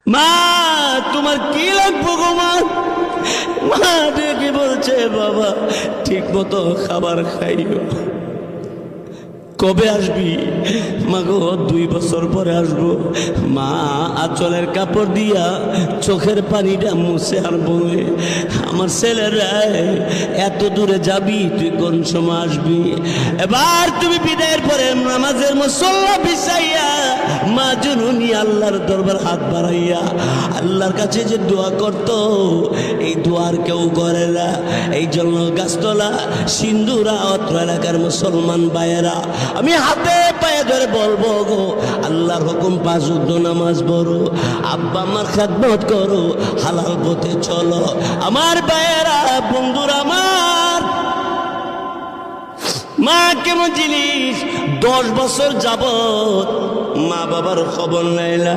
মা তোমার কি লাগবো গো মা? মা ডেকে বলছে বাবা ঠিক মতো খাবার খাইও। কবে আসবি? মা গো 2 বছর পরে আসবো। মা আঁচলের কাপড় দিয়া চোখের পানিটা মুছে আর বলে, আমার ছেলেরা এত দূরে যাবি, তুই কোন সময় আসবি? এবার তুমি বিদায়ের পরে নামাজের মুসল্লা বিছাইয়া মা জননী আল্লাহর দরবার হাত বাড়াইয়া আল্লাহর কাছে যে দোয়া করত, এই দোয়ার কেউ করে না। এই জন্য গাছতলা সিন্ধুরা অত্র এলাকার মুসলমান ভাইয়েরা, আমি হাতে পায়ে ধরে বলবো গো, আল্লাহর হুকুম 5 ওয়াক্ত নামাজ পড়ো, আব্বা আমার খেদমত করো, হালাল পথে চলো। আমার ভাইয়েরা, বন্ধুরা, আমার মা কেমন জিনিস, 10 বছর যাবত মা বাবার খবর নেয় না।